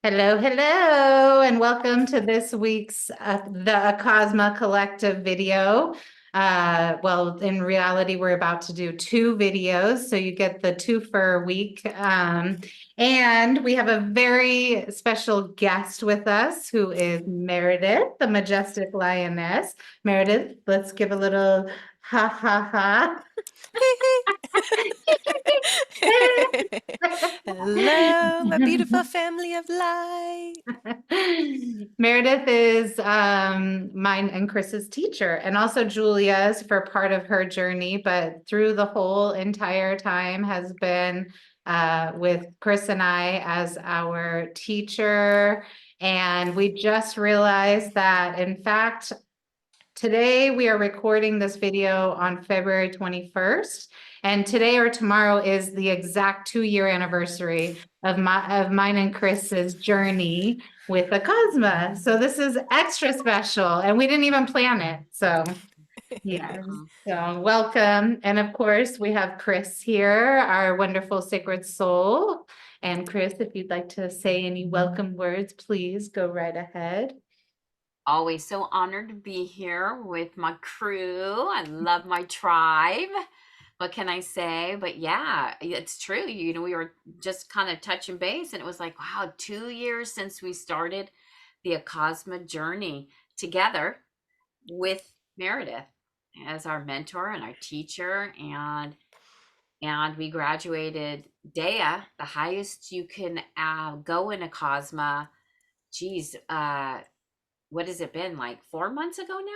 Hello, hello, and welcome to this week's the Acasma Collective video. Well, in reality, we're about to do two videos, so you get the two for a week. And we have a very special guest with us who is Meredith, the majestic lioness. Meredith, let's give a little ha ha ha. Hello, my beautiful family of light. Meredith is mine and Kris's teacher, and also Julia's for part of her journey, but through the whole entire time has been with Kris and I as our teacher. And we just realized that, in fact, today we are recording this video on February 21st. And today or tomorrow is the exact 2-year anniversary of mine and Kris's journey with Acasma. So this is extra special, and we didn't even plan it. So yeah, so welcome. And of course, we have Kris here, our wonderful sacred soul. And Kris, if you'd like to say any welcome words, please go right ahead. Always so honored to be here with my crew. I love my tribe. What can I say? But yeah, it's true. We were just kind of touching base, and it was like, wow, 2 years since we started the Acasma journey together with Meredith as our mentor and our teacher. And we graduated Dea, the highest you can go in Acasma. Geez, what has it been, like 4 months ago now?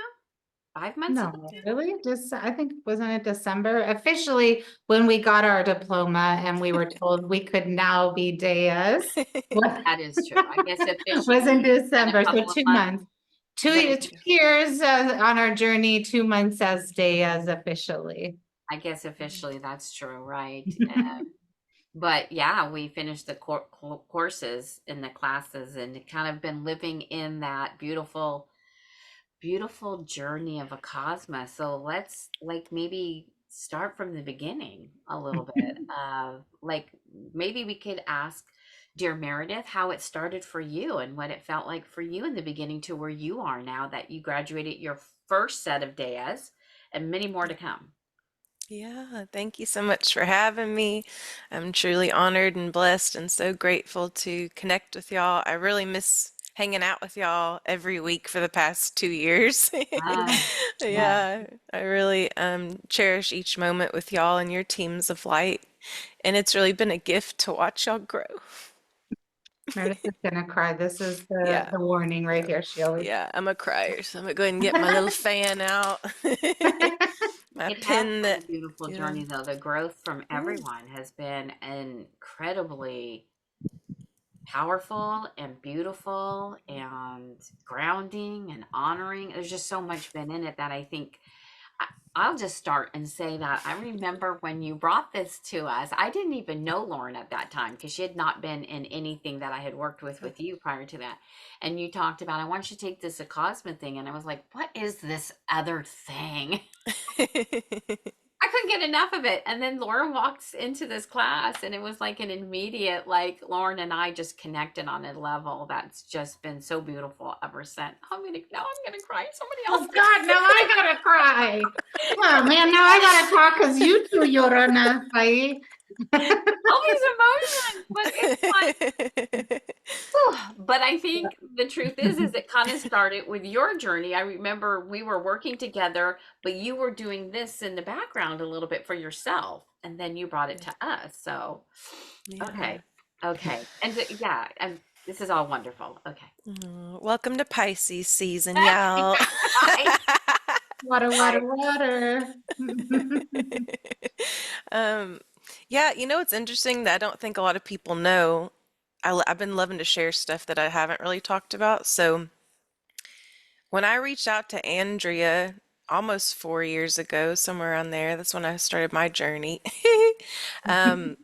5 months No, ago now? really? Just, I think, wasn't it December? Officially, when we got our diploma and we were told we could now be Deas. What That is true. I guess was in officially it's been a December, so couple of 2 months. months. Two, But 2 years on our journey, 2 months as Deas officially. I guess officially that's true, right? But yeah, we finished the courses and the classes and kind of been living in that beautiful, beautiful journey of Acasma. So let's like maybe start from the beginning a little bit. Like maybe we could ask dear Meredith how it started for you and what it felt like for you in the beginning to where you are now that you graduated your first set of days and many more to come. Yeah, thank you so much for having me. I'm truly honored and blessed and so grateful to connect with y'all. I really miss hanging out with y'all every week for the past 2 years. Ah, yeah. Yeah, I really cherish each moment with y'all and your teams of light. And it's really been a gift to watch y'all grow. Meredith is gonna cry. This is Yeah, the warning right here. She always. yeah, I'm a crier, so I'm gonna go ahead and get my little fan out. My It has pin been that, a beautiful yeah. journey, though. The growth from everyone has been incredibly powerful and beautiful and grounding and honoring. There's just so much been in it that I think I'll just start and say that I remember when you brought this to us. I didn't even know Lauren at that time because she had not been in anything that I had worked with you prior to that. And you talked about, I want you to take this Acosma thing. And I was like, what is this other thing? I couldn't get enough of it. And then Lauren walks into this class and it was like an immediate, like Lauren and I just connected on a level that's just been so beautiful ever since. Now I'm gonna cry. Somebody Oh else. God, now I gotta cry. Oh man, now I gotta talk because you two llorona ahí. All these emotions, but it's like, whew. But I think the truth is it kind of started with your journey. I remember we were working together, but you were doing this in the background a little bit for yourself, and then you brought it to us. So, Yeah. okay, okay, yeah, and this is all wonderful. Okay, Welcome to Pisces season, y'all. right, Water, water, right. water. Um, yeah, it's interesting that I don't think a lot of people know. I've been loving to share stuff that I haven't really talked about. So when I reached out to Andrea almost 4 years ago, somewhere around there, that's when I started my journey. Um,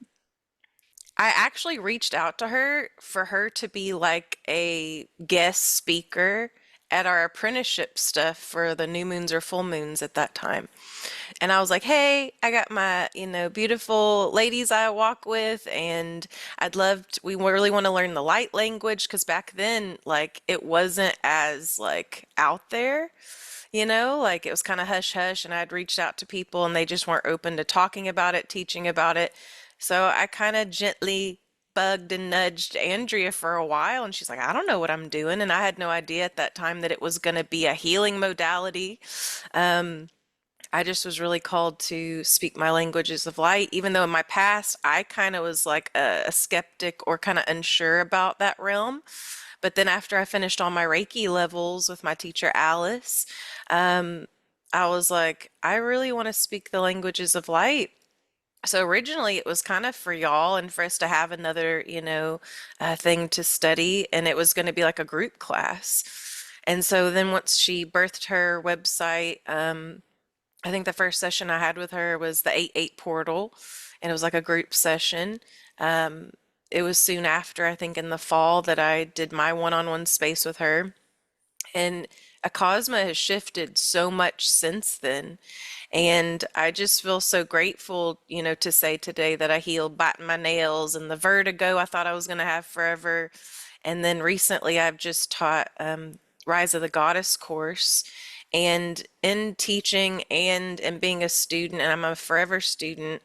I actually reached out to her for her to be like a guest speaker at our apprenticeship stuff for the new moons or full moons at that time. And I was like, hey, I got my, beautiful ladies I walk with, and we really want to learn the light language because back then, like, it wasn't as like out there, like it was kind of hush hush, and I'd reached out to people and they just weren't open to talking about it, teaching about it. So I kind of gently bugged and nudged Andrea for a while, and she's like, I don't know what I'm doing. And I had no idea at that time that it was going to be a healing modality. Um, I just was really called to speak my languages of light, even though in my past I kind of was like a skeptic or kind of unsure about that realm. But then after I finished all my Reiki levels with my teacher Alice, um, I was like, I really want to speak the languages of light. So originally it was kind of for y'all and for us to have another, thing to study, and it was going to be like a group class. And so then once she birthed her website, I think the first session I had with her was the 8-8 portal, and it was like a group session. Um, it was soon after, I think in the fall, that I did my one-on-one space with her. And Acasma has shifted so much since then. And I just feel so grateful, to say today that I healed biting my nails and the vertigo I thought I was going to have forever. And then recently I've just taught Rise of the Goddess course. And in teaching and in being a student, and I'm a forever student,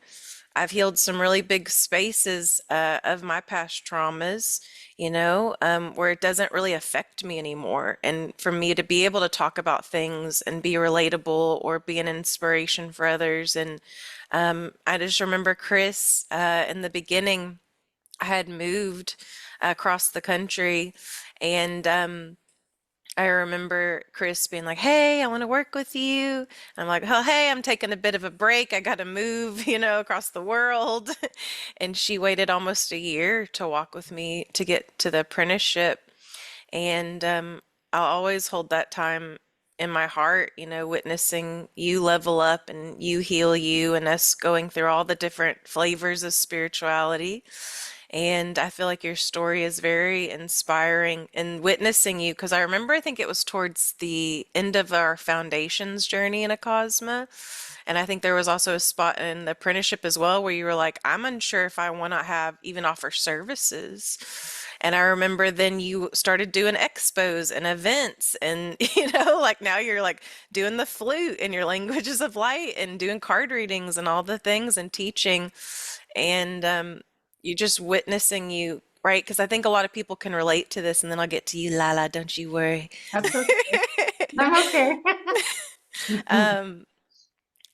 I've healed some really big spaces of my past traumas, where it doesn't really affect me anymore. And for me to be able to talk about things and be relatable or be an inspiration for others. And I just remember Kris in the beginning, I had moved across the country, and I remember Kris being like, hey, I want to work with you. And I'm like, oh, hey, I'm taking a bit of a break. I got to move, across the world. And she waited almost a year to walk with me to get to the apprenticeship. And I'll always hold that time in my heart, witnessing you level up and you heal you, and us going through all the different flavors of spirituality. And I feel like your story is very inspiring and witnessing you, because I remember, I think it was towards the end of our foundations journey in Acasma. And I think there was also a spot in the apprenticeship as well where you were like, I'm unsure if I want to have even offer services. And I remember then you started doing expos and events, and like now you're like doing the flute and your languages of light and doing card readings and all the things and teaching. And you just witnessing you, right? Because I think a lot of people can relate to this, and then I'll get to you, Lala, don't you worry. That's okay. I'm okay. um,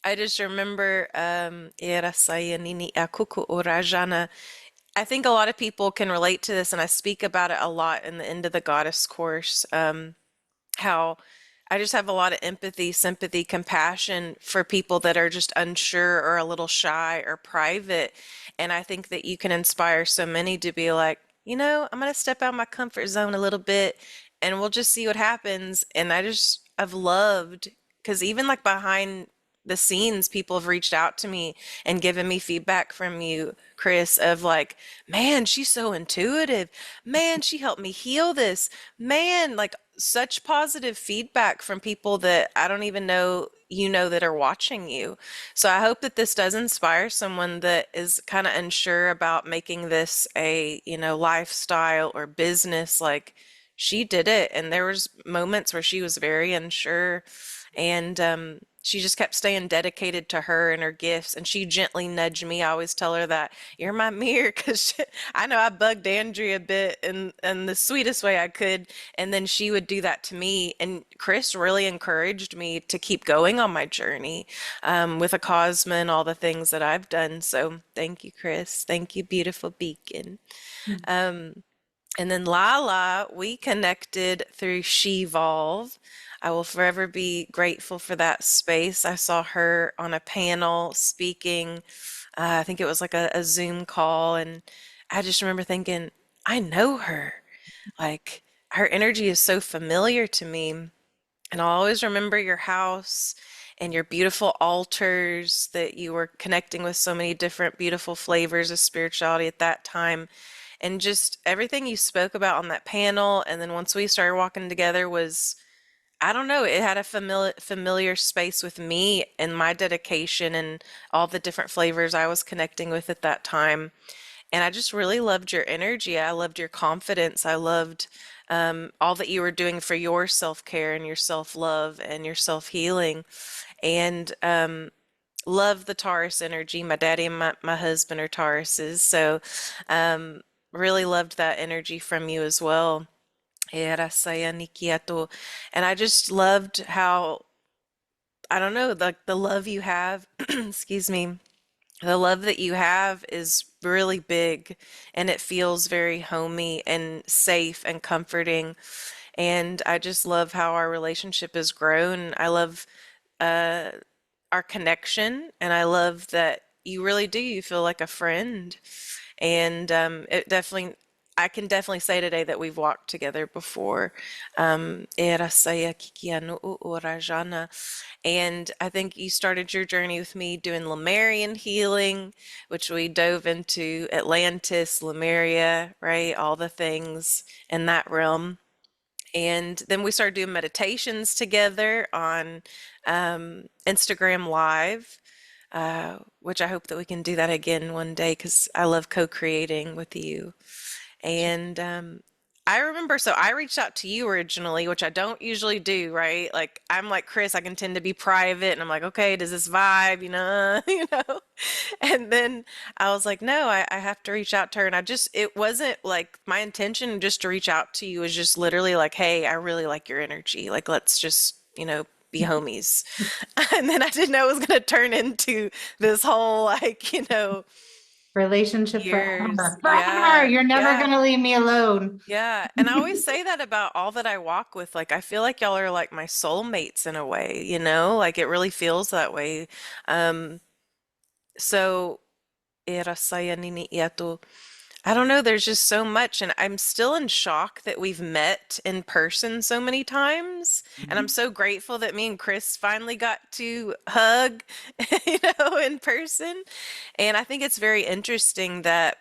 I just remember Era Saya Nini Akuku Orajana. I think a lot of people can relate to this, and I speak about it a lot in the End of the Goddess course. How I just have a lot of empathy, sympathy, compassion for people that are just unsure or a little shy or private. And I think that you can inspire so many to be like, I'm going to step out of my comfort zone a little bit and we'll just see what happens. And I've loved, because even like behind the scenes, people have reached out to me and given me feedback from you, Kris, of like, man, she's so intuitive. Man, she helped me heal this. Man, like such positive feedback from people that I don't even know, that are watching you. So I hope that this does inspire someone that is kind of unsure about making this a, lifestyle or business. Like she did it, and there was moments where she was very unsure, and she just kept staying dedicated to her and her gifts, and she gently nudged me. I always tell her that you're my mirror, because I know I bugged Andrea a bit in the sweetest way I could, and then she would do that to me. And Kris really encouraged me to keep going on my journey with Acasma and all the things that I've done. So thank you, Kris. Thank you, beautiful beacon. And then Lala, we connected through She-Volve. I will forever be grateful for that space. I saw her on a panel speaking. I think it was like a Zoom call, and I just remember thinking, I know her. Like her energy is so familiar to me. And I'll always remember your house and your beautiful altars, that you were connecting with so many different beautiful flavors of spirituality at that time. And just everything you spoke about on that panel. And then once we started walking together was I don't know, it had a familiar space with me and my dedication and all the different flavors I was connecting with at that time. And I just really loved your energy. I loved your confidence. I loved all that you were doing for your self-care and your self-love and your self-healing. And love the Taurus energy. My daddy and my husband are Tauruses. So um, really loved that energy from you as well. Era saya nikiato. And I just loved how, I don't know, the love you have, excuse me, the love that you have is really big and it feels very homey and safe and comforting. And I just love how our relationship has grown. I love uh, our connection, and I love that you really do. You feel like a friend. And it definitely, I can definitely say today that we've walked together before. Era saya kikiano urajana. And I think you started your journey with me doing Lemurian healing, which we dove into Atlantis, Lemuria, right? All the things in that realm. And then we started doing meditations together on Instagram Live, which I hope that we can do that again one day because I love co-creating with you. And I remember, so I reached out to you originally, which I don't usually do, right? Like I'm like Kris, I can tend to be private, and I'm like, okay, does this vibe, you know, you know? And then I was like, no, I have to reach out to her, and I just, it wasn't like my intention just to reach out to you was just literally like, hey, I really like your energy, like let's just, you know, be homies. And then I didn't know it was gonna turn into this whole like, you know, Relationship years. forever. Forever. Yeah, You're never yeah. gonna leave me alone. Yeah, and I always say that about all that I walk with. Like, I feel like y'all are like my soulmates in a way, you know? Like, it really feels that way. Um, so, era saya nini iato. I don't know, there's just so much, and I'm still in shock that we've met in person so many times. And I'm Mhm. so grateful that me and Kris finally got to hug, you know, in person. And I think it's very interesting that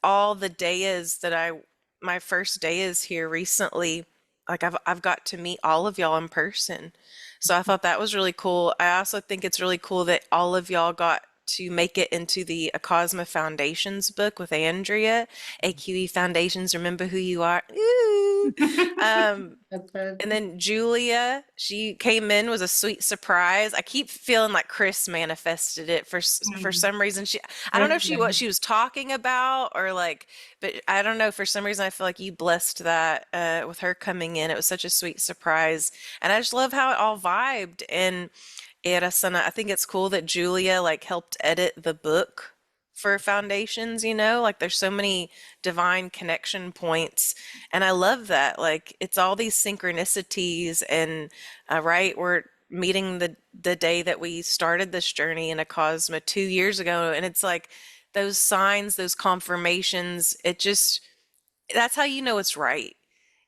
all the days that my first day is here recently, like I've got to meet all of y'all in person. So I thought that was really cool. I also think it's really cool that all of y'all got to make it into the Acasma Foundations book with Andrea. AQE Foundations, remember who you are. Ooh. Um, That's good. and then Julia, she came in, was a sweet surprise. I keep feeling like Kris manifested it for Mm. some reason. I don't know if That's she what good. she was talking about or like, but I don't know. For some reason, I feel like you blessed that with her coming in. It was such a sweet surprise, and I just love how it all vibed. And Era Sana, I think it's cool that Julia like helped edit the book for Foundations, you know? Like there's so many divine connection points, and I love that. Like it's all these synchronicities and right, we're meeting the day that we started this journey in Acasma 2 years ago, and it's like those signs, those confirmations, it just that's how you know it's right,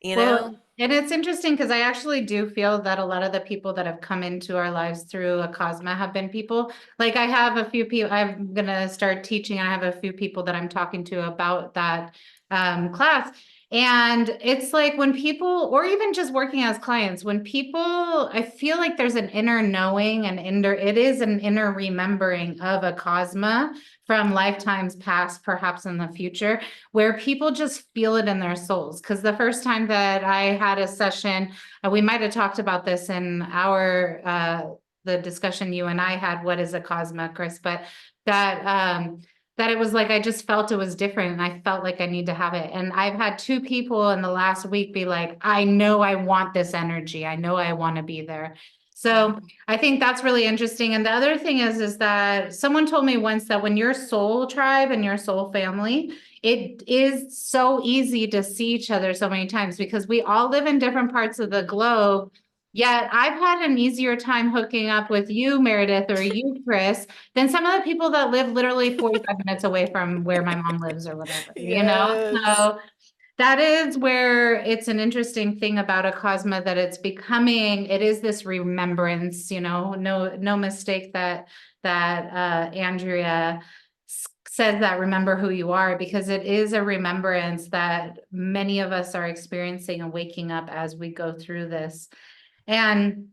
you know? Well, and it's interesting because I actually do feel that a lot of the people that have come into our lives through a Cosma have been people like I have a few people I'm gonna start teaching, and I have a few people that I'm talking to about that class. And it's like when people, or even just working as clients, when people, I feel like there's an inner knowing and it is an inner remembering of a Cosma from lifetimes past, perhaps in the future, where people just feel it in their souls. Because the first time that I had a session, we might have talked about this in our the discussion you and I had, what is a Cosma, Kris, but that it was like I just felt it was different, and I felt like I need to have it. And I've had two people in the last week be like, I know I want this energy. I know I want to be there. So I think that's really interesting. And the other thing is that someone told me once that when your soul tribe and your soul family, it is so easy to see each other so many times because we all live in different parts of the globe. Yet I've had an easier time hooking up with you, Meredith, or you, Kris, than some of the people that live literally 45 minutes away from where my mom lives or whatever, you know? Yes. So that is where it's an interesting thing about a Cosma, that it's becoming, it is this remembrance, you know, no mistake that Andrea says that remember who you are, because it is a remembrance that many of us are experiencing and waking up as we go through this. And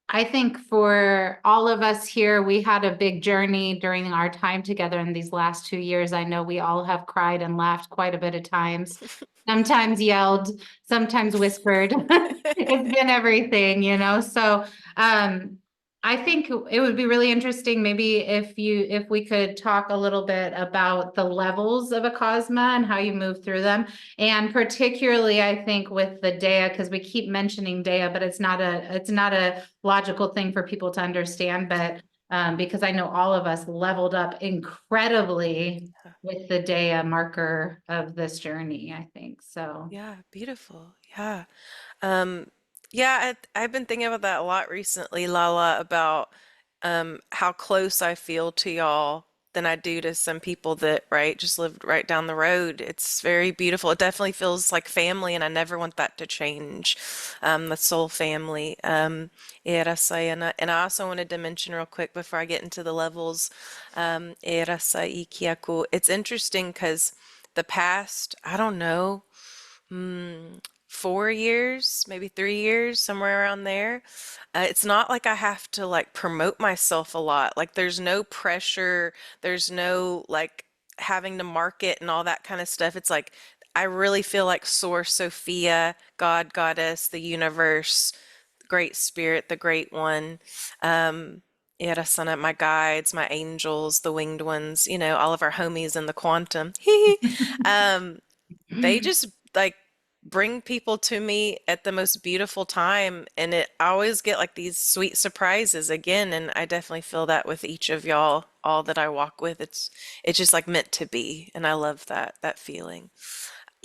I think for all of us here, we had a big journey during our time together in these last 2 years. I know we all have cried and laughed quite a bit of times, sometimes yelled, sometimes whispered. It's been everything, you know? So, I think it would be really interesting, maybe if we could talk a little bit about the levels of Acasma and how you move through them. And particularly, I think with the Dea, because we keep mentioning Dea, but it's not a logical thing for people to understand. But because I know all of us leveled up incredibly with the Dea marker of this journey, I think so. Yeah, beautiful. Yeah. Um, yeah, I've been thinking about that a lot recently, Lala, about how close I feel to y'all than I do to some people that, right, just lived right down the road. It's very beautiful. It definitely feels like family, and I never want that to change. The soul family. Era Sayana. And I also wanted to mention real quick before I get into the levels, Era Saikiaku. It's interesting because the past, I don't know, 4 years, maybe 3 years, somewhere around there. It's not like I have to like promote myself a lot. Like there's no pressure, there's no like having to market and all that kind of stuff. It's like I really feel like Source, Sophia, God, Goddess, the universe, Great Spirit, the Great One, Irasana, my guides, my angels, the winged ones, all of our homies in the quantum. Um, they just like bring people to me at the most beautiful time, and I always get like these sweet surprises again, and I definitely feel that with each of y'all, all that I walk with. It's just like meant to be, and I love that feeling.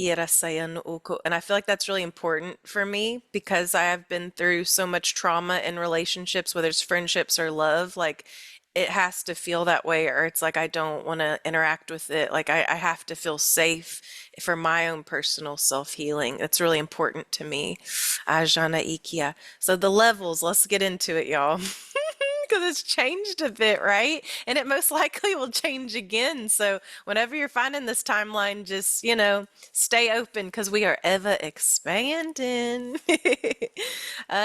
Irasayan uko. And I feel like that's really important for me because I have been through so much trauma in relationships, whether it's friendships or love. Like it has to feel that way, or it's like I don't want to interact with it. Like I have to feel safe for my own personal self-healing. That's really important to me. Ajana Ikia. So the levels, let's get into it, y'all. Because it's changed a bit, right? And it most likely will change again. So whenever you're finding this timeline, just, stay open because we are ever expanding.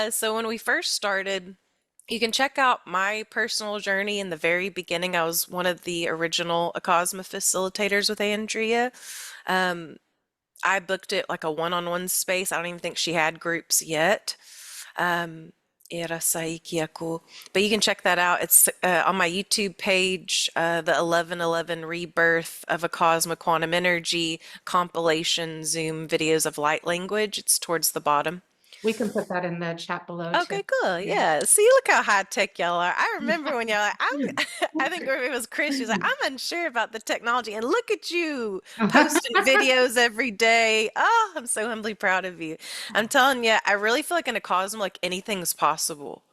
So when we first started, you can check out my personal journey in the very beginning. I was one of the original Acasma facilitators with Andrea. Um, I booked it like a one-on-one space. I don't even think she had groups yet. Um, Era Saikiaku. But you can check that out. It's on my YouTube page, the 1111 Rebirth of Acasma Quantum Energy compilation Zoom videos of light language. It's towards the bottom. We can put that in the chat below too. Okay, cool. Yeah. Yeah. See, look how high tech y'all are. I remember when y'all like, I think it was Kris. She was like, I'm unsure about the technology, and look at you posting videos every day. Oh, I'm so humbly proud of you. I'm telling you, I really feel like in a cosmos, like anything's possible,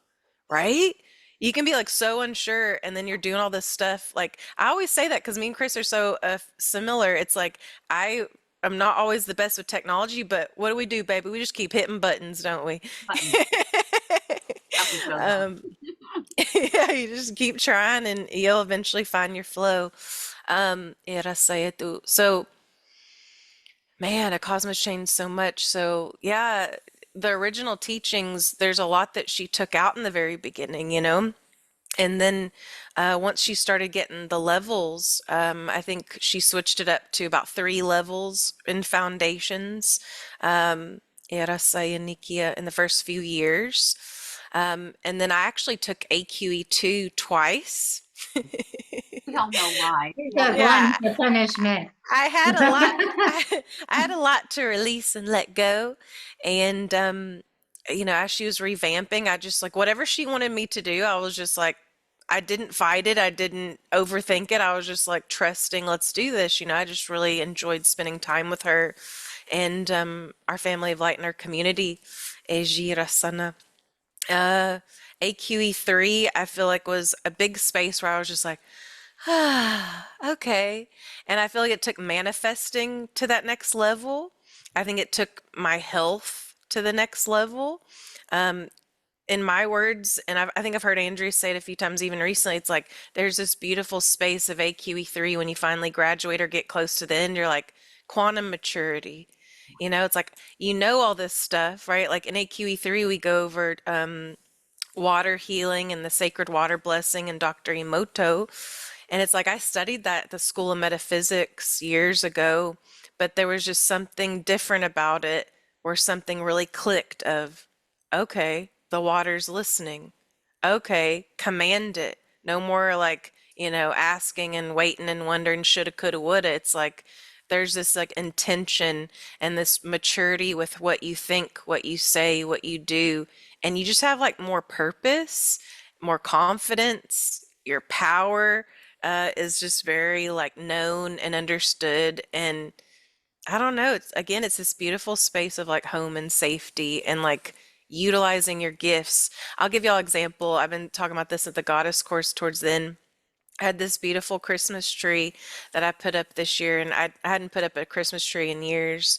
right? You can be like so unsure, and then you're doing all this stuff. Like I always say that because me and Kris are so similar. It's like I'm not always the best with technology, but what do we do, baby? We just keep hitting buttons, don't we? Buttons. That was so fun. Yeah, you just keep trying and you'll eventually find your flow. Era saya tu. So, man, a cosmos changed so much. So, yeah, the original teachings, there's a lot that she took out in the very beginning, And then once she started getting the levels, I think she switched it up to about 3 levels in foundations, Era saya Nikia, in the first few years. And then I actually took AQE2 twice. We don't know why. That Yeah, one, the punishment. I had a lot. I had a lot to release and let go, and as she was revamping, I just like whatever she wanted me to do. I was just like, I didn't fight it. I didn't overthink it. I was just like trusting. Let's do this. I just really enjoyed spending time with her, and our family of light and our community. Ejira Sana. AQE3, I feel like was a big space where I was just like, okay. And I feel like it took manifesting to that next level. I think it took my health to the next level. Um, in my words, and I think I've heard Andrea say it a few times even recently, it's like there's this beautiful space of AQE3 when you finally graduate or get close to the end, you're like quantum maturity. It's like, all this stuff, right? Like in AQE3, we go over water healing and the sacred water blessing and Dr. Emoto. And it's like I studied that at the School of Metaphysics years ago, but there was just something different about it where something really clicked of, okay, the water's listening. Okay, command it. No more like, asking and waiting and wondering shoulda, coulda, woulda. It's like there's this like intention and this maturity with what you think, what you say, what you do, and you just have like more purpose, more confidence. Your power is just very like known and understood. And I don't know, it's this beautiful space of like home and safety and like utilizing your gifts. I'll give y'all an example. I've been talking about this at the goddess course towards the end. I had this beautiful Christmas tree that I put up this year, and I hadn't put up a Christmas tree in years.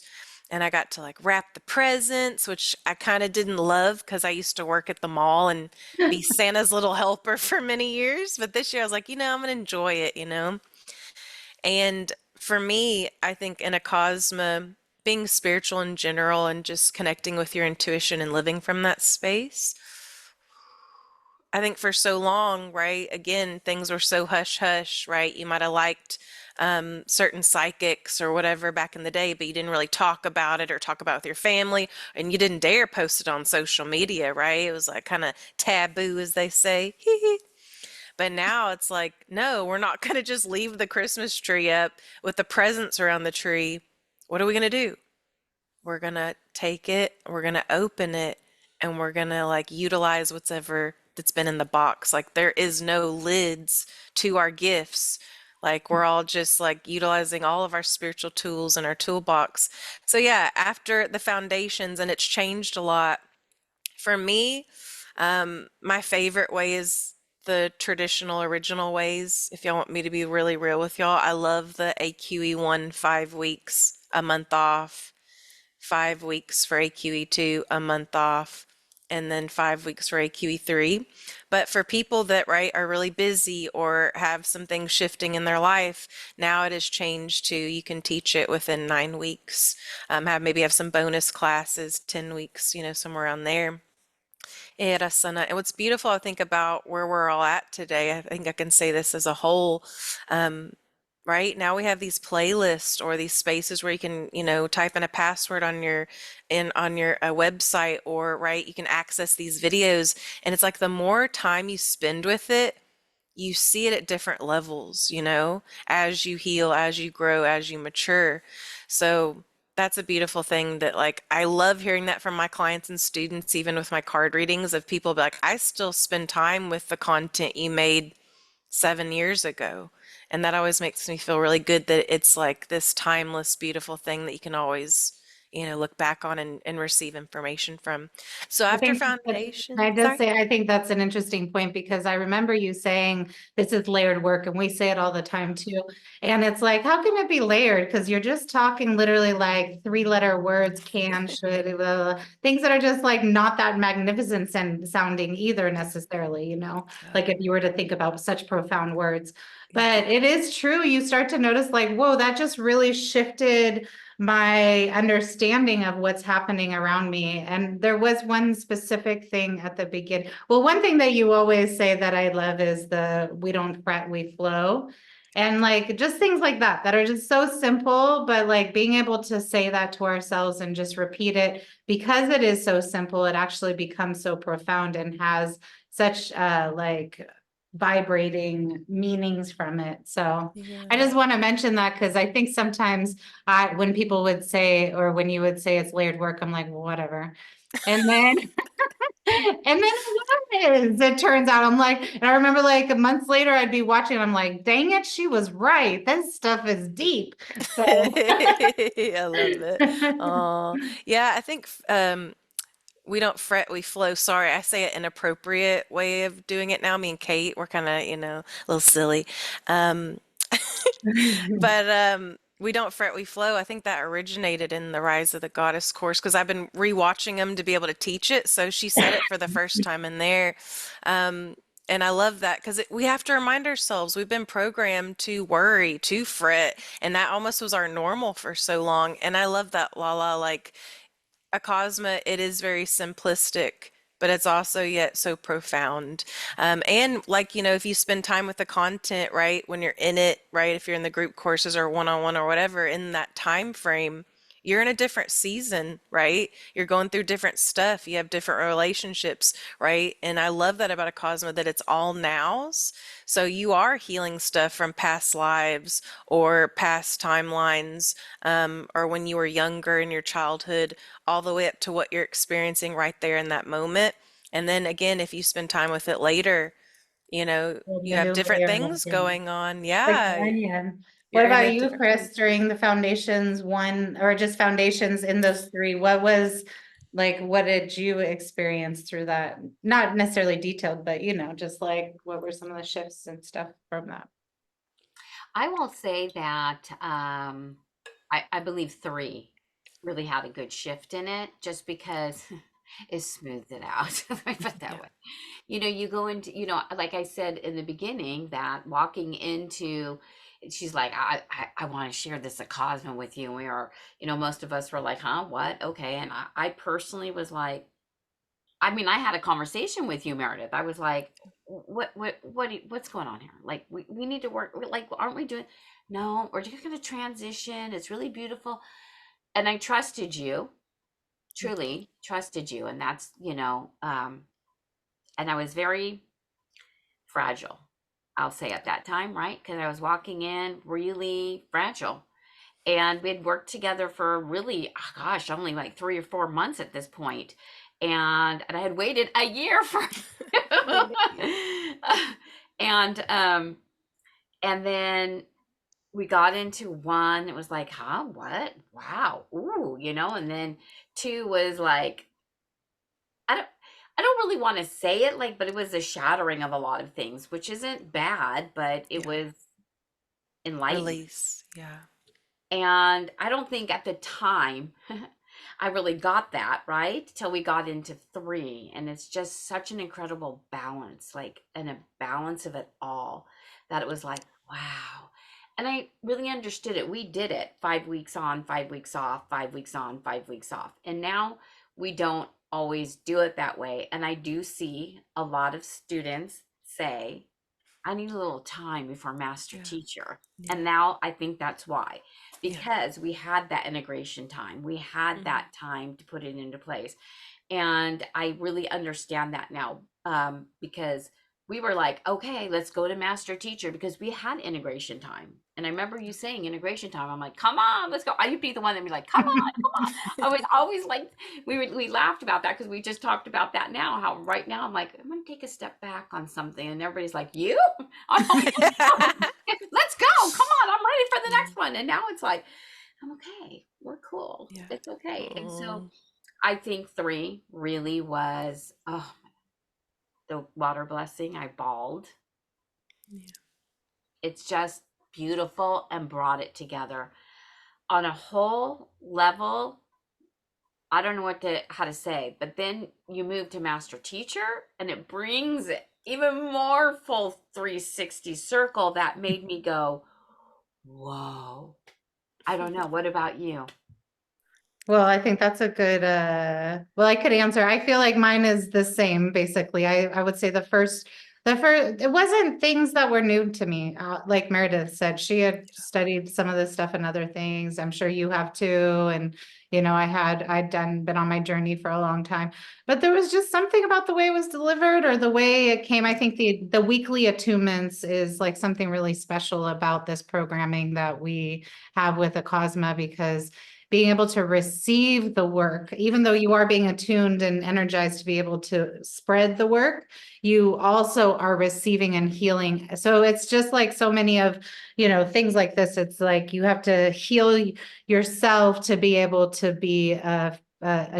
And I got to like wrap the presents, which I kind of didn't love because I used to work at the mall and be Santa's little helper for many years. But this year I was like, I'm gonna enjoy it. And for me, I think in Acasma, being spiritual in general and just connecting with your intuition and living from that space, I think for so long, right? Again, things were so hush hush, right? You might have liked certain psychics or whatever back in the day, but you didn't really talk about it or talk about it with your family, and you didn't dare post it on social media, right? It was like kind of taboo, as they say. But now it's like, no, we're not going to just leave the Christmas tree up with the presents around the tree. What are we going to do? We're going to take it, we're going to open it, and we're going to like utilize whatever that's been in the box. Like there is no lids to our gifts. Like we're all just like utilizing all of our spiritual tools in our toolbox. So yeah, after the foundations, and it's changed a lot. For me, my favorite way is the traditional original ways. If y'all want me to be really real with y'all, I love the AQE1 5 weeks, a month off, 5 weeks for AQE2, a month off, and then 5 weeks for AQE3. But for people that, right, are really busy or have some things shifting in their life, now it has changed to you can teach it within 9 weeks. Maybe have some bonus classes, 10 weeks, somewhere around there. And what's beautiful, I think, about where we're all at today, I think I can say this as a whole, um, right? Now we have these playlists or these spaces where you can, type in a password on your website, or right, you can access these videos, and it's like the more time you spend with it, you see it at different levels, as you heal, as you grow, as you mature. So that's a beautiful thing that like I love hearing that from my clients and students, even with my card readings, of people be like, I still spend time with the content you made 7 years ago. And that always makes me feel really good that it's like this timeless, beautiful thing that you can always, look back on and receive information from. So I after think foundation, I just sorry. say I think that's an interesting point, because I remember you saying this is layered work, and we say it all the time too. And it's like, how can it be layered? Because you're just talking literally like 3-letter words, can, should, blah, blah, blah, things that are just like not that magnificent and sounding either necessarily, Yeah. like if you were to think about such profound words. Yeah. But it is true, you start to notice like, whoa, that just really shifted my understanding of what's happening around me. And there was one specific thing at the beginning. Well, one thing that you always say that I love is we don't fret, we flow. And like just things like that are just so simple, but like being able to say that to ourselves and just repeat it, because it is so simple, it actually becomes so profound and has such like vibrating meanings from it. So I Yeah. just want to mention that, because I think sometimes when people would say, or when you would say it's layered work, I'm like, well, whatever. And then, and then it turns out, I'm like, and I remember like a month later, I'd be watching, I'm like, dang it, she was right. This stuff is deep. So. I love it. Oh, yeah, I think we don't fret, we flow. Sorry, I say an inappropriate way of doing it now. Me and Kate, we're kind of, a little silly. Um, but we don't fret, we flow. I think that originated in the Rise of the Goddess course, because I've been rewatching them to be able to teach it. So she said it for the first time in there. Um, And I love that because we have to remind ourselves we've been programmed to worry, to fret, and that almost was our normal for so long. And I love that, Lala, like Acasma, it is very simplistic, but it's also yet so profound. And like, if you spend time with the content, right, when you're in it, right, if you're in the group courses or one-on-one or whatever, in that time frame, you're in a different season, right? You're going through different stuff. You have different relationships, right? And I love that about Acasma that it's all nows. So you are healing stuff from past lives or past timelines, or when you were younger in your childhood, all the way up to what you're experiencing right there in that moment. And then again, if you spend time with it later, Building you a have new different layer of things onion. going on. Like Yeah, the onion. What you're in about a you, different Kris, place. during the foundations one, or just foundations in those three? What did you experience through that? Not necessarily detailed, but just like what were some of the shifts and stuff from that? I will say that I believe three really had a good shift in it just because it smoothed it out. Let me put it that Yeah. way. You go into, like I said in the beginning, that walking into, she's like, I want to share this Cosmo with you. And we are, most of us were like, huh, what? Okay. And I personally was like, I mean, I had a conversation with you, Meredith. I was like, what's going on here? Like, we need to work. Like, aren't we doing? No, we're just going to transition. It's really beautiful. And I trusted you, truly trusted you. And that's, and I was very fragile, I'll say at that time, right? Because I was walking in really fragile. And we had worked together for really, oh gosh, only like 3 or 4 months at this point. And I had waited a year for and and then we got into one. It was like, huh, what? Wow. Ooh, and then two was like, I don't I don't really want to say it like, but it was a shattering of a lot of things, which isn't bad, but it Yeah. was enlightening. Release. Yeah. And I don't think at the time I really got that, right? Till we got into three. And it's just such an incredible balance, like, and a balance of it all, that it was like, wow. And I really understood it. We did it 5 weeks on, 5 weeks off, 5 weeks on, 5 weeks off. And now we don't always do it that way. And I do see a lot of students say, I need a little time before master Yeah. teacher. Yeah. And now I think that's why, Yeah. because we had that integration time. We had that time to put it into place. And I really understand that now, because we were like, okay, let's go to master teacher because we had integration time. And I remember you saying integration time. I'm like, come on, let's go. I would be the one that would be like, come on, come on. I was always like, we laughed about that because we just talked about that now. How right now I'm like, I'm gonna take a step back on something, and everybody's like, you? I'm like, no, let's go. Come on, I'm ready for the next one. And now it's like, I'm okay. We're cool. Yeah. It's okay. And so Oh, I think three really was, oh, the water blessing. I bawled. yeah. It's just beautiful and brought it together on a whole level. I don't know how to say, but then you move to master teacher and it brings it even more full 360 circle that made me go, whoa. I don't know. What about you? Well, I think that's a good, well, I could answer. I feel like mine is the same, basically. I would say it wasn't things that were new to me. Like Meredith said, she had studied some of this stuff and other things. I'm sure you have too. And, been on my journey for a long time, but there was just something about the way it was delivered or the way it came. I think the weekly attunements is like something really special about this programming that we have with Acasma, because being able to receive the work, even though you are being attuned and energized to be able to spread the work, you also are receiving and healing. So it's just like so many of, things like this. It's like you have to heal yourself to be able to be a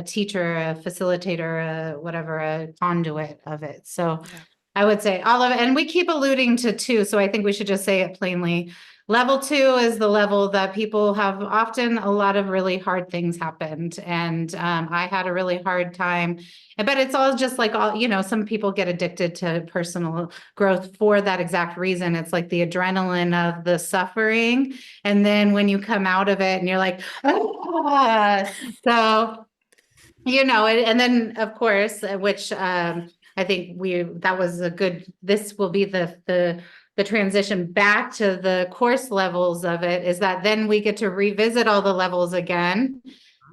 teacher, a facilitator, whatever, a conduit of it. So Yeah. I would say all of it. And we keep alluding to two, so I think we should just say it plainly. Level 2 is the level that people have often a lot of really hard things happened. And I had a really hard time. But it's all just like all, some people get addicted to personal growth for that exact reason. It's like the adrenaline of the suffering. And then when you come out of it and you're like, ah. So, and then of course, which I think that was this will be the transition back to the course levels of it, is that then we get to revisit all the levels again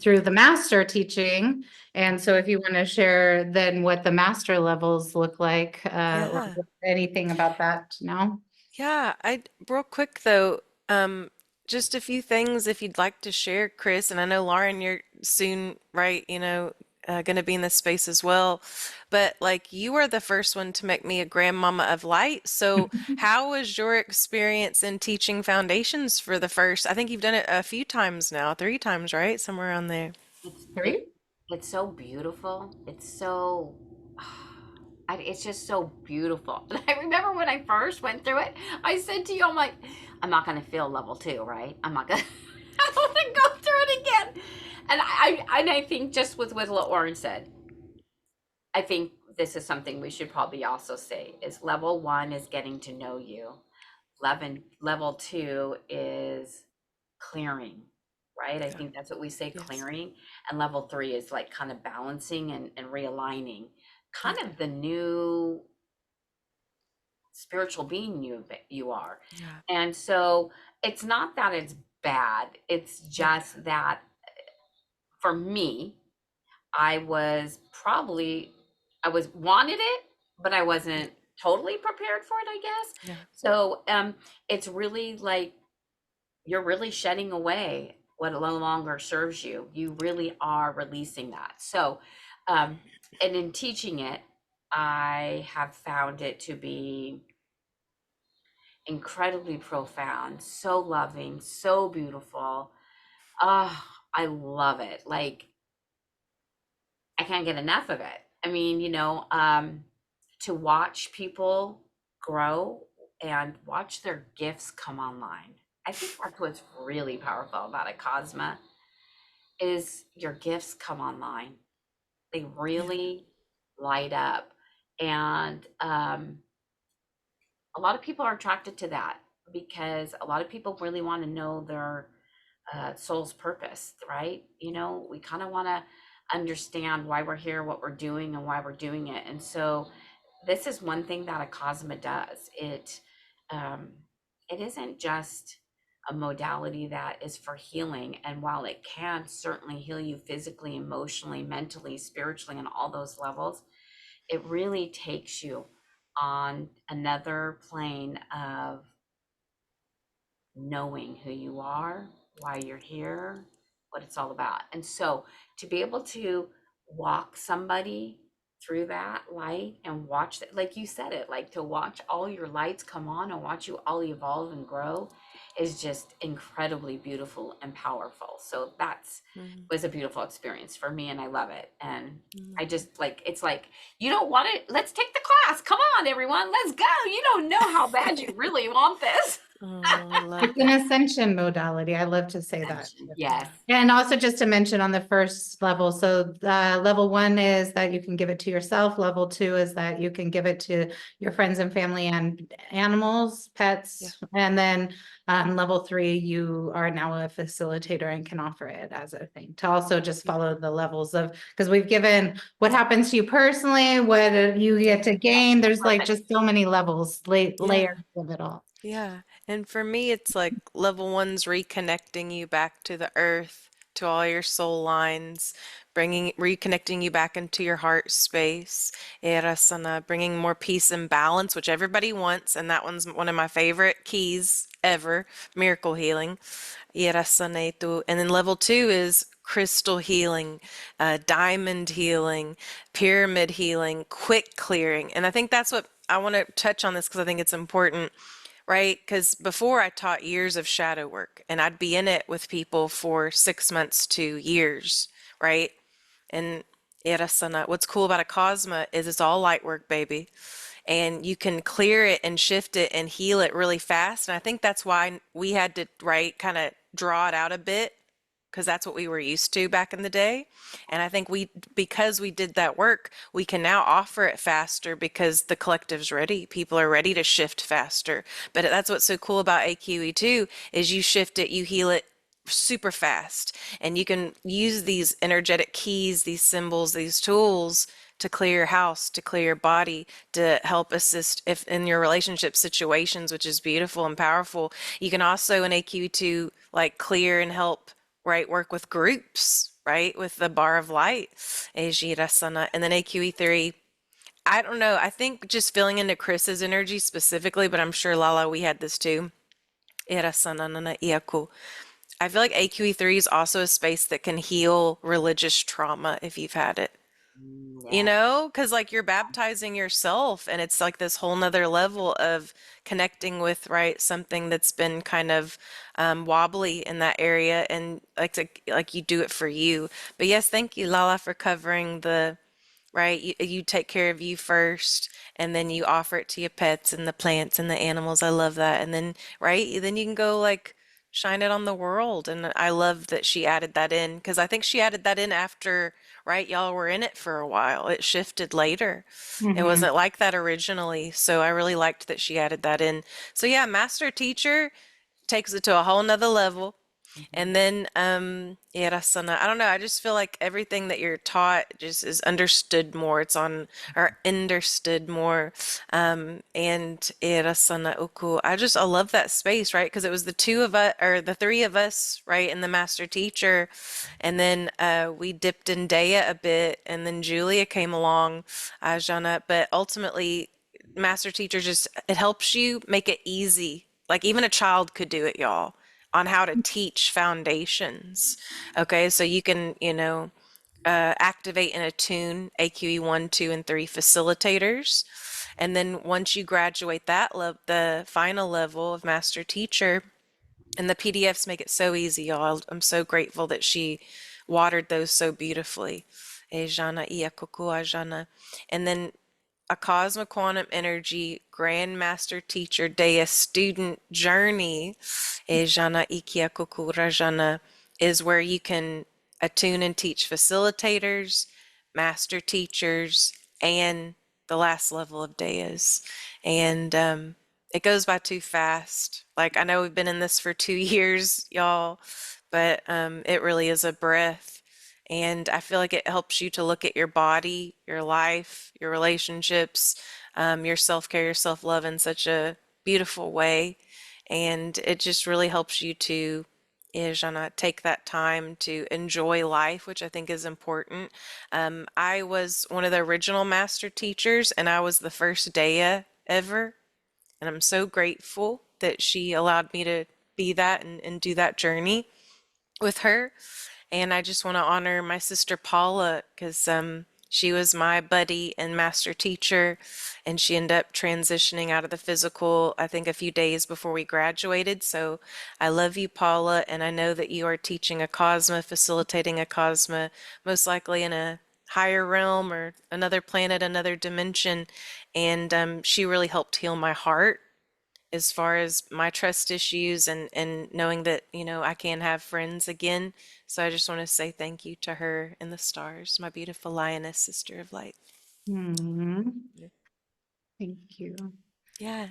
through the master teaching. And so if you want to share then what the master levels look like, or Yeah. anything about that now. Yeah, I real quick though, just a few things if you'd like to share, Kris, and I know Lauren, you're soon, right, going to be in this space as well. But like you were the first one to make me a grandmama of light. So how was your experience in teaching foundations for the first? I think you've done it a few times now, 3 times, right? Somewhere around there. It's Three? it, it's so beautiful. It's so it's just so beautiful. And I remember when I first went through it, I said to you, I'm like, I'm not gonna feel level 2, right? I'm not gonna I don't want to go through it again. And I think just with what Lauren said, I think this is something we should probably also say is level 1 is getting to know you. Level 2 is clearing, right? I Yeah. think that's what we say, Yes. clearing. And level 3 is like kind of balancing and realigning, kind Okay. of the new spiritual being you are. Yeah. And so it's not that it's bad, it's Yeah. just that for me, I was wanted it, but I wasn't totally prepared for it, I guess. Yeah. So it's really like you're really shedding away what no longer serves you. You really are releasing that. So and in teaching it, I have found it to be incredibly profound, so loving, so beautiful. Oh, I love it. Like I can't get enough of it. I mean, to watch people grow and watch their gifts come online. I think that's what's really powerful about Acasma is your gifts come online. They Yeah. really light up. And a lot of people are attracted to that because a lot of people really want to know their soul's purpose, right? We kind of want to understand why we're here, what we're doing, and why we're doing it. And so, this is one thing that Acasma does. Um, it isn't just a modality that is for healing, and while it can certainly heal you physically, emotionally, mentally, spiritually, and all those levels, it really takes you on another plane of knowing who you are, why you're here, what it's all about. And so to be able to walk somebody through that light and watch that, like you said it, like to watch all your lights come on and watch you all evolve and grow is just incredibly beautiful and powerful. So that's Mhm. was a beautiful experience for me and I love it. And I Mhm. just like it's like you don't want it. Let's take the class. Come on, everyone. Let's go. You don't know how bad you really want this. Oh, I love It's an that. ascension modality. I love to say that. Ascension. Yeah. Yes. And also just to mention on the first level, so level 1 is that you can give it to yourself. Level 2 is that you can give it to your friends and family and animals, Yeah. pets. And then level 3, you are now a facilitator and can offer it as a thing to also just Yeah. follow the levels of, because we've given what happens to you personally, what you get to gain. There's like Perfect. just so many levels, Yeah. layers of it all. Yeah. And for me, it's like level 1's reconnecting you back to the earth, to all your soul lines, reconnecting you back into your heart space. Erasana, bringing more peace and balance, which everybody wants. And that one's one of my favorite keys ever, miracle healing. Irasanetu. And then level 2 is crystal healing, diamond healing, pyramid healing, quick clearing. And I think that's what I want to touch on this because I think it's important, right? Because before I taught years of shadow work and I'd be in it with people for 6 months to years, right? And Irasana, what's cool about Acasma is it's all light work, baby. and you can clear it and shift it and heal it really fast. And I think that's why we had to, right, kind of draw it out a bit, because that's what we were used to back in the day. And I think because we did that work, we can now offer it faster because the collective's ready. People are ready to shift faster. But that's what's so cool about AQE2 is you shift it, you heal it super fast. And you can use these energetic keys, these symbols, these tools to clear your house, to clear your body, to help assist if in your relationship situations, which is beautiful and powerful. You can also in AQ2 like clear and help, right, work with groups, right, with the bar of light, Ejirasana. And then AQE3, I don't know, I think just feeling into Kris's energy specifically, but I'm sure Lala, we had this too. Irasana nana iaku. I feel like AQE3 is also a space that can heal religious trauma if you've had it. You Yeah. know, because like you're baptizing yourself, and it's like this whole nother level of connecting with, right, something that's been kind of wobbly in that area, and like you do it for you. But yes, thank you, Lala, for covering the, right, you take care of you first, and then you offer it to your pets and the plants and the animals. I love that. And then, right, then you can go like shine it on the world. And I love that she added that in, because I think she added that in after, right, y'all were in it for a while. It shifted later. It Mhm. wasn't like that originally. So I really liked that she added that in. So yeah, master teacher takes it to a whole nother level. Mhm. And then, Irasana, I don't know, I just feel like everything that you're taught just is understood more. It's on, or understood more. And Irasana Uku, I love that space, right? Because it was the two of us, or the three of us, right, and the master teacher. And then we dipped in Dea a bit, and then Julia came along, Jana. But ultimately, master teacher just, it helps you make it easy. Like even a child could do it, y'all, on how to teach foundations. Okay, so you can, activate and attune AQE 1, 2, and 3 facilitators. And then once you graduate that the final level of master teacher, and the PDFs make it so easy, y'all. I'm so grateful that she watered those so beautifully. Ejana iakoku ajana. And then Acasma Quantum Energy Grandmaster Teacher Dea Student Journey, Ejana Ikiakoku Rajana, is where you can attune and teach facilitators, master teachers, and the last level of Deas. And it goes by too fast. Like I know we've been in this for 2 years, y'all, but it really is a breath. And I feel like it helps you to look at your body, your life, your relationships, your self-care, your self-love in such a beautiful way. And it just really helps you to, Jana, take that time to enjoy life, which I think is important. I was one of the original master teachers, and I was the first Dea ever. And I'm so grateful that she allowed me to be that and do that journey with her. And I just want to honor my sister Paula because she was my buddy and master teacher, and she ended up transitioning out of the physical, I think, a few days before we graduated. So I love you, Paula, and I know that you are teaching Acasma, facilitating Acasma, most likely in a higher realm or another planet, another dimension. And she really helped heal my heart as far as my trust issues and knowing that, I can have friends again. So I just want to say thank you to her and the stars, my beautiful lioness sister of light. Mhm. Thank you. Yeah.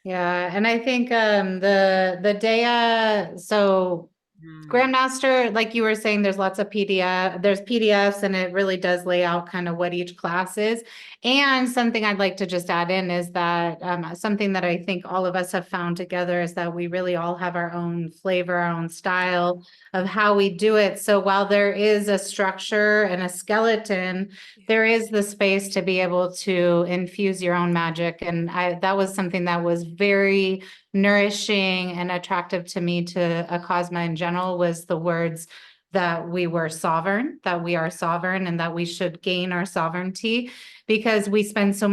Yeah, and I think the Dea, so Mm. Grandmaster, like you were saying, there's lots of there's PDFs, and it really does lay out kind of what each class is. And something I'd like to just add in is that something that I think all of us have found together is that we really all have our own flavor, our own style of how we do it. So while there is a structure and a skeleton, there is the space to be able to infuse your own magic. And that was something that was very nourishing and attractive to me to Acasma in general was the words that we were sovereign, that we are sovereign, and that we should gain our sovereignty because we've spent so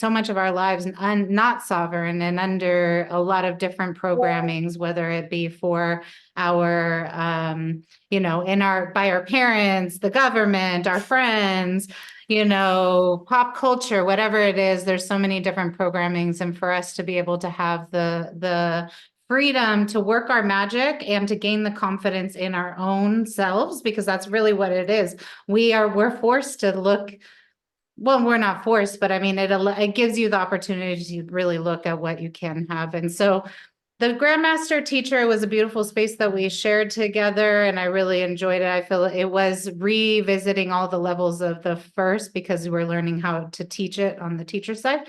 much of our lives not sovereign and under a lot of different programmings, whether it be for our by our parents, the government, our friends, pop culture, whatever it is, there's so many different programmings. And for us to be able to have the freedom to work our magic and to gain the confidence in our own selves, because that's really what it is. We're forced to look. Well, we're not forced, but I mean, it gives you the opportunity to really look at what you can have. And so the Grandmaster teacher was a beautiful space that we shared together, and I really enjoyed it. I feel it was revisiting all the levels of the first, because we're learning how to teach it on the teacher side.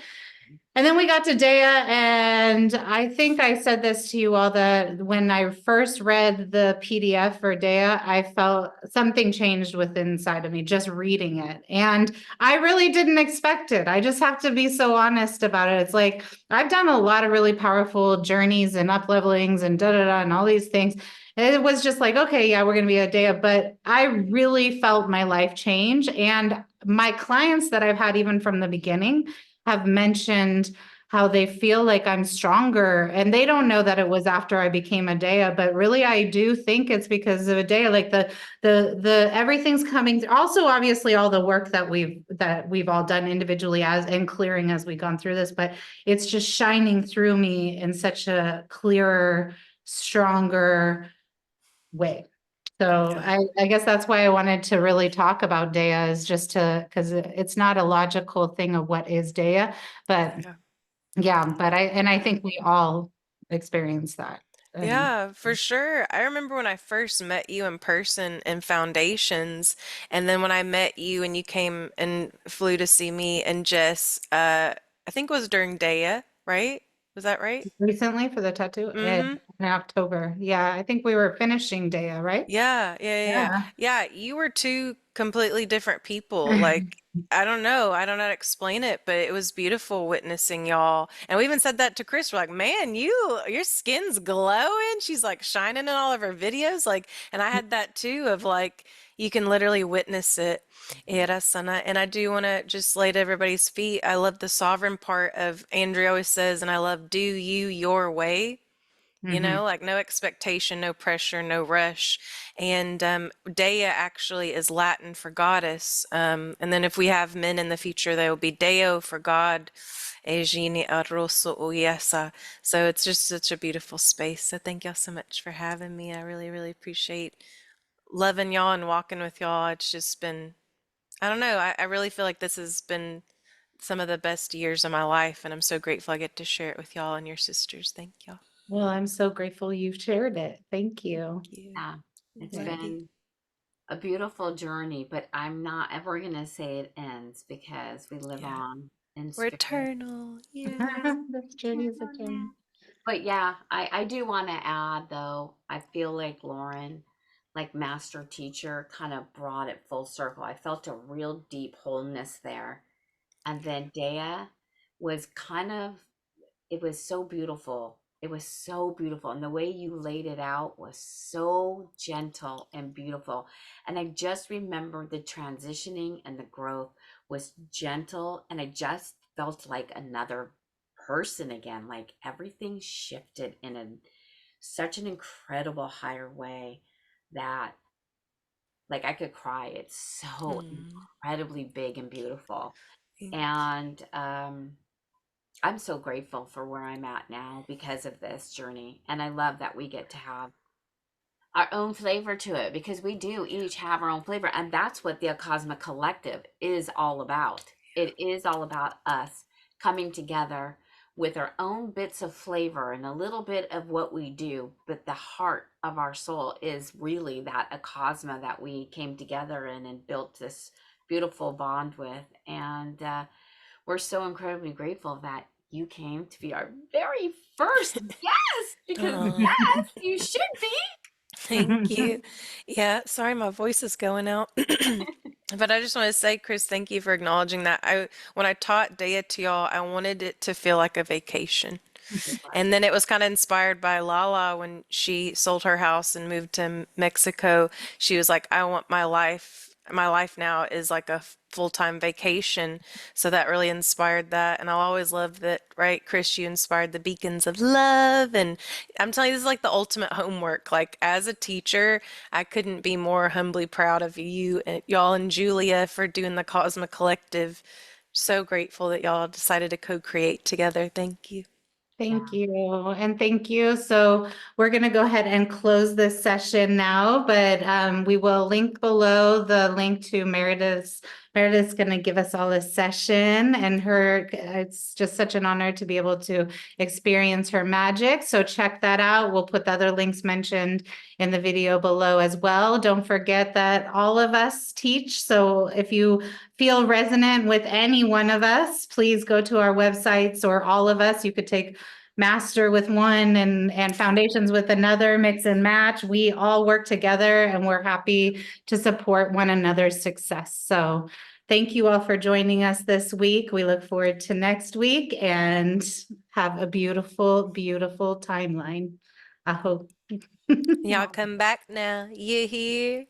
And then we got to Dea, and I think I said this to you all, that when I first read the PDF for Dea, I felt something changed within inside of me just reading it. And I really didn't expect it. I just have to be so honest about it. It's like, I've done a lot of really powerful journeys and up levelings and and all these things. And it was just like, okay, yeah, we're going to be a Dea, but I really felt my life change. And my clients that I've had even from the beginning have mentioned how they feel like I'm stronger, and they don't know that it was after I became a Dea, but really I do think it's because of a Dea. Like the everything's coming. Also, obviously, all the work that we've all done individually and clearing as we've gone through this, but it's just shining through me in such a clearer, stronger way. So I guess that's why I wanted to really talk about Dea, is just because it's not a logical thing of what is Dea, but I think we all experience that. And Yeah, for sure. I remember when I first met you in person in Foundations, and then when I met you and you came and flew to see me and Jess, I think it was during Daya, right? Was that right? recently for the tattoo Mm-hmm. in October. Yeah, I think we were finishing Dea, right? Yeah, you were two completely different people. Like, I don't know. I don't know how to explain it, but it was beautiful witnessing y'all. And we even said that to Kris. We're like, man, your skin's glowing. She's like shining in all of her videos. Like, and I had that too of like, you can literally witness it. Era sana. And I do want to just lay at everybody's feet. I love the sovereign part of Andrea always says, and I love do you your way. Mhm. Like no expectation, no pressure, no rush. And Dea actually is Latin for goddess. And then if we have men in the future, they will be Deo for God, Egini Arroso Uyesa. So it's just such a beautiful space. So thank y'all so much for having me. I really, really appreciate loving y'all and walking with y'all. It's just been, I don't know, I really feel like this has been some of the best years of my life, and I'm so grateful I get to share it with y'all and your sisters. Thank y'all. Well, I'm so grateful you've shared it. Thank you. You. Yeah, it's Love Yeah. you. been a beautiful journey, but I'm not ever going to say it ends because we live Yeah. on in We're spirit. eternal. Yeah. This journey is a journey. But yeah, I do want to add though, I feel like Lauren, like master teacher, kind of brought it full circle. I felt a real deep wholeness there. And then Dea was kind of, it was so beautiful. It was so beautiful. And the way you laid it out was so gentle and beautiful. And I just remember the transitioning and the growth was gentle. And I just felt like another person again. Like everything shifted in such an incredible higher way that like I could cry. It's so Mm. incredibly big and beautiful. Thank And I'm so grateful for where I'm at now because of this journey. And I love that we get to have our own flavor to it because we do each have our own flavor. And that's what the Acasma Collective is all about. It is all about us coming together with our own bits of flavor and a little bit of what we do. But the heart of our soul is really that Acasma that we came together in and built this beautiful bond with. And we're so incredibly grateful that you came to be our very first guest you. because Oh, yes, you should be. thank you. Yeah, sorry, my voice is going out. But I just want to say, Kris, thank you for acknowledging that. When I taught Dea to y'all, I wanted it to feel like a vacation. And then it was kind of inspired by Lala when she sold her house and moved to Mexico. She was like, I want my life my life now is like a full-time vacation. So that really inspired that. And I'll always love that, right, Kris, you inspired the beacons of love. And I'm telling you, this is like the ultimate homework. Like as a teacher, I couldn't be more humbly proud of you and y'all and Julia for doing the Acasma Collective. So grateful that y'all decided to co-create together. Thank you. Thank you. And thank you. So we're going to go ahead and close this session now, but we will link below the link to Meredith's. Meredith's going to give us all a session, and it's just such an honor to be able to experience her magic. So check that out. We'll put the other links mentioned in the video below as well. Don't forget that all of us teach. So if you feel resonant with any one of us, please go to our websites, or all of us. You could take master with one and foundations with another, mix and match. We all work together, and we're happy to support one another's success. So thank you all for joining us this week. We look forward to next week, and have a beautiful, beautiful timeline. I hope. Y'all come back now. You hear?